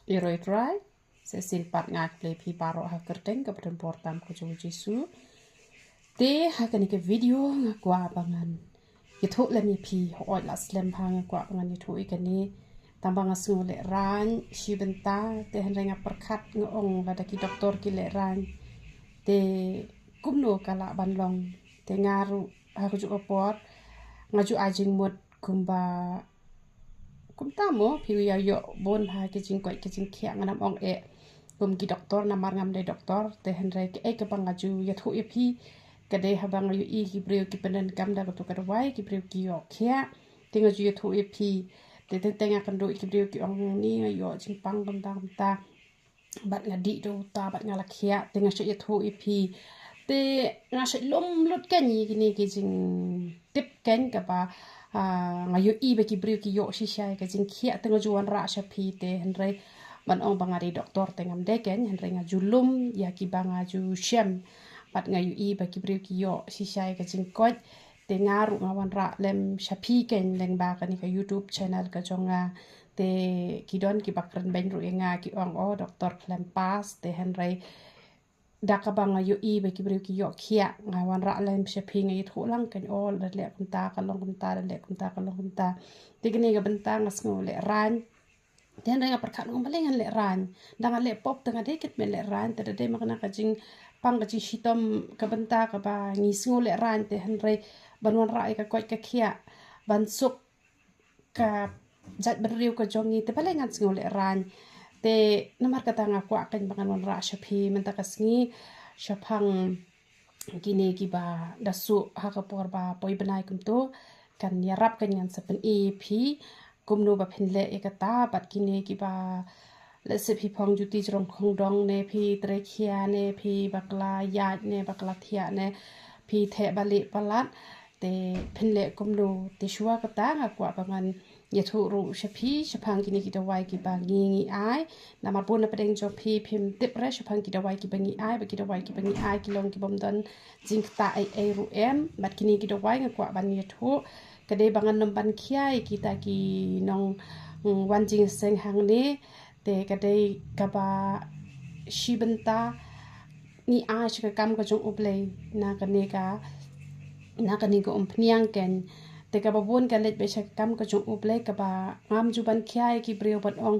Iroi-rai, sesil pat ngak play pi paro ha kerteng ke perempuan ko jo Jesu. Te ha kan ke video ngakwa bangan. Itu le mi pi oi la slem ha ngakwa bangan itu ikan ni tambang asu le ran si benta te henrenga perkat ngong lada ki doktor ki le ran. Te kumno kala banlong te ngaru ha ko jo pot ngaju ajing mut kumba kum tamo piu ya yo bon ha ke jing koi ke jing khia nganam ong e kum ki doktor namar ngam de doktor te henre ke e ke bangaju ya thu e pi ke de ha bang yu i ki breu ki penen kam da to ka wai ki breu ki yo khia te ngaju ya thu e pi te te tenga kan do ki breu ki ong ni yo jing pang kum ta bat ngadi do ta bat ngala khia te ngaju ya thu e pi te ngase lom lut kan ni ki jing tip kan ka ba ngayo i be ki breu ki yo shi shai ka jing khia te ngajuan ra sha pi te henre ban ong bangari doktor te ngam de ken henre ngajulum ya ki banga ju shem bat ngayo i be ki breu ki yo shi shai ka jing kot te ngaru ngawan ra lem sha pi ken leng ba ka ni ka YouTube channel ka jonga te kidon ki bakren ben ru nga ki ong o doktor klem pas te henre daka banga yo i be ki breu ki yo khia ngawan ra lem sha pi ngai thu lang kan ol da le kunta ka long kunta da le kunta ka long kunta te gni ga bentang as ngo le ran ten renga perkat ngom balengan le ran danga le pop tanga de ket me le ran te de makna ka jing pang ka ji shitom ka benta ka ba ngi sngo le ran te henre banwan ra ka koi ka khia ban suk ka jat berriu ka jongi te balengan sngo le ran te namar kata ngakwa kan bangan wan ra shapi menta kasngi shapang gini ki ba dasu ha ka por ba poi benai kum to kan yarap kan yan sapen ep kumno ba phinle ekata bat kini ki ba le se phi phong juti jrong khong dong ne phi tre khia ne phi bakla ya ne bakla thia ne phi the bali palat te phinle kumno te shwa kata ngakwa bangan ya thu ru shapi shapang kini ki dawai ki bangi ngi ai namar pun na pedeng jo phi phim tip re shapang ki dawai ki bangi ai ba ki dawai ki bangi ai ki long ki bom don jing ta ai ru em bat kini ki dawai ngakwa ban ya thu kade bangan nom ban khiai kita ki nong wan jing seng hang ne te kade kaba shibenta ni ai shika kam ka jong uplei na kane ka umpniang ken te ka babon ka let be shak kam ka jong uple ka ba ngam ju ban khyai ki breu ban ong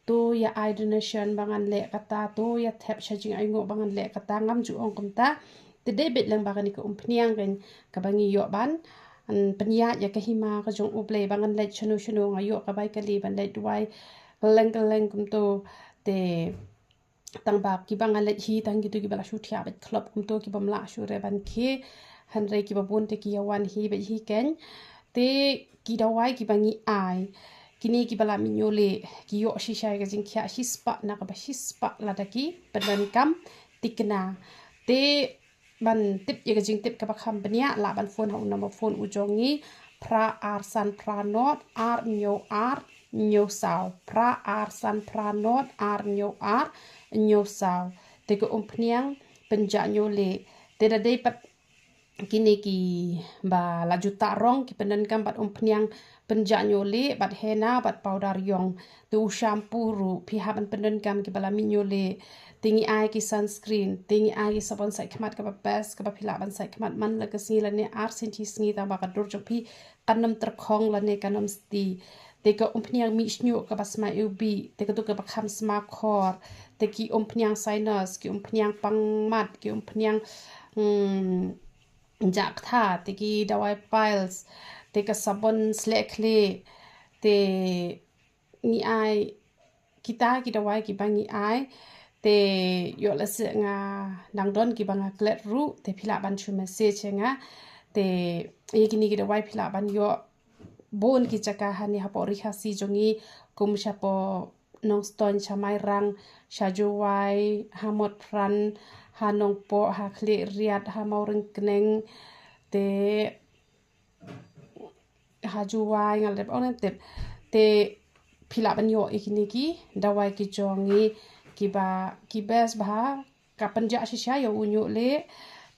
to ya I donation bangan le kata to ya thep shajing ai ngo bangan le kata ngam ju ong kumta te de bet lang bagan ka umpniang ken ka bangi yo ban an penya ya ka hima ka jong uple bangan le chanu ngayo ka bai ka li ban le duai leng kum to te tang bab ki bangan le hi tang ki tu ki bala shu thia bet klop kum to ki bam la shu re ban ki hanre ki babon te ki yawan hi be hi ken te ki dawai ki bangi ai kini ki bala minyole ki yo shisha ga jing khia hispa na ka ba hispa la da ki pedan kam tikna te ban tip ye ga jing tip ka ba kham bania la ban phone ho number phone u jongi pra ar san pra not ar nyo sao pra ar san pra not ar nyo sao te ko umpniang penja nyole te da dei pat kini ki ba la juta rong ki penen kam bat umpniang penja nyole bat hena bat powder yong tu shampoo ru pi haban penen kam ki bala minyole tingi ai ki sunscreen tingi ai ki sabon sai khmat ka ba best ka ba phila ban sai khmat man la ka si la ne ar senti sngi ta ba ka dur jok pi kanam tr khong la ne kanam sti te ka umpniang mi snyu ka ba sma ubi te ka tu ka ba kham sma khor te ki umpniang sinus ki umpniang pangmat ki umpniang jak tha te ki dawai piles te ka sabon slekle te ni ai kita ki dawai ki bangi ai te yo la se nga nang don ki banga klet ru te phila ban chu message nga te ye ki ni ki dawai phila ban yo bon ki chaka hani ha po ri ha si jongi kum sha po nong ston chamai rang shajuwai hamot pran hanong po ha khle riat ha mauring kneng te ha juwai ngal dep onen tep te phila ban yo ikini ki dawai ki jongi ki ba ki bes ba ka panja shisha yo unyu le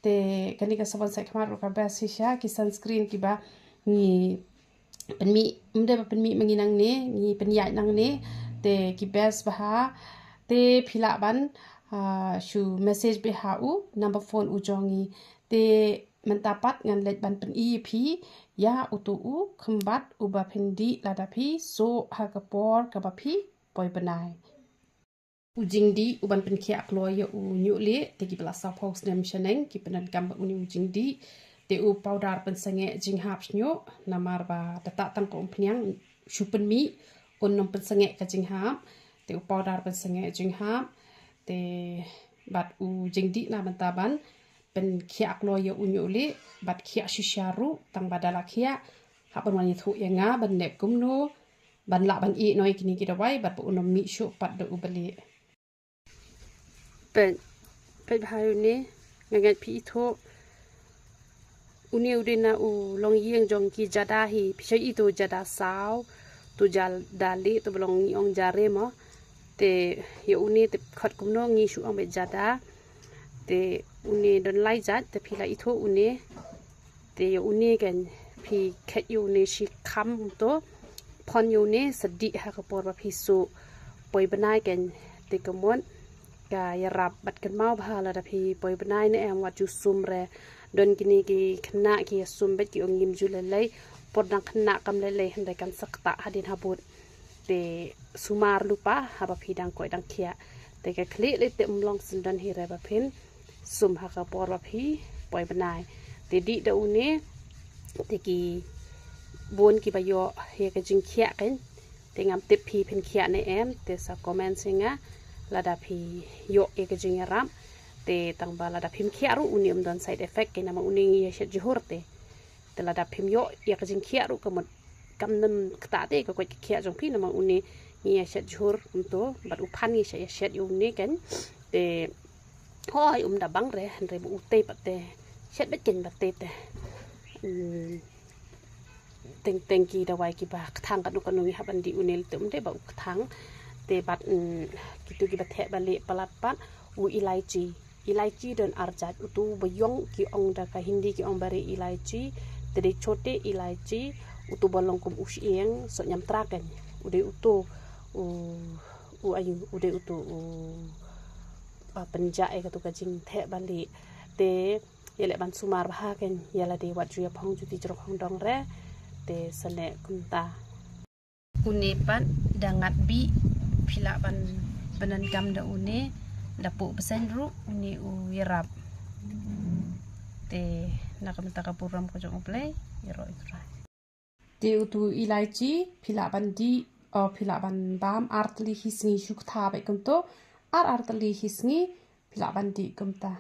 te kani ka sabon sai khamar ka bes shisha ki sunscreen ki ba ni penmi mde penmi menginang ne ni penyai nang ne te kibes baha te phila ban shu message beha u number phone u jongi te mentapat ngan let ban pen EP ya utu u kembat uba pendi ladapi so hakapor kabapi poi benai ujing di uban pen kia kloya u nyule te ki bela sa post nem shaneng ki penan gamba uni ujing di te u powder pen sange jing hap nyo namar ba data tang ko pnyang shupen mi on nom pen sange ka jing hap te u powder pen sange jing hap te bat u jing di na mentaban pen kia kloya u nyule bat kia shisharu tang badala kia hapan wani thu yanga ban lep kumno ban la ban i noi kini kita wai bat bu unom mi shu pat de u beli pen hayu ne ngagat pi tho uni udina u long yeng jong ki jada hi phe i to jada sao tu jal dali to long ong jare mo te ye uni te khat kum no ngi shu ong be jada te uni don lai jat te phi la i tho uni te ye uni gen phi khet yu ne shi kham to phon yu ne sadi ha ka por ba phi su poi banai gen te kamon ka ya rap bat kan mau bha la da phi poi banai ne em wat ju sum re don kini ki khna ki sum bet ki ongim ju le lei por dang khna kam le le han de kan sakta hadin habut te sumar lupa ha ba phi dang koi dang khia te ka khli le te umlong sin dan hi re ba phin sum ha ka por ba phi poi banai te di da une te ki bon ki ba yo he ka jing khia kan te ngam tip phi phin khia ne em te sa comment singa lada phi yo e ka jing ram te tang ba lada phim khia ru unium don side effect ke nama uning ye shet juhur te lada phim yo ye ka jing khia ru ka mot kam nam ta te ka ko khia jong phi nama uni ye shet juhur to bat u phan ye shet yu ne kan te hoi da bang re han re bu te pat te shet bet ken bat te teng ki da wai ki ba thang ka du ka nu ha ban di unel tum te ba thang te bat kitu ki bathe bali palat pat u ilaichi don arjat utu bayong ki ong da ka hindi ki ong bari ilaichi te de chote ilaichi utu bolong kum usieng so nyam traken ude utu u ayu ude utu pa penja e ka tu ka jing the bali te yele ban sumar bha ken yala de wat ju phong ju ti jro phong dong re te sane kunta uni pat dangat bi phila ban banan gam da une da pu pesen ru uni u yarap te nakamta ka puram ko jong play yero itra te utu ilaichi phila ban di phila ban bam artli hisni shuk tha be kunto artli hisni phila ban di kumta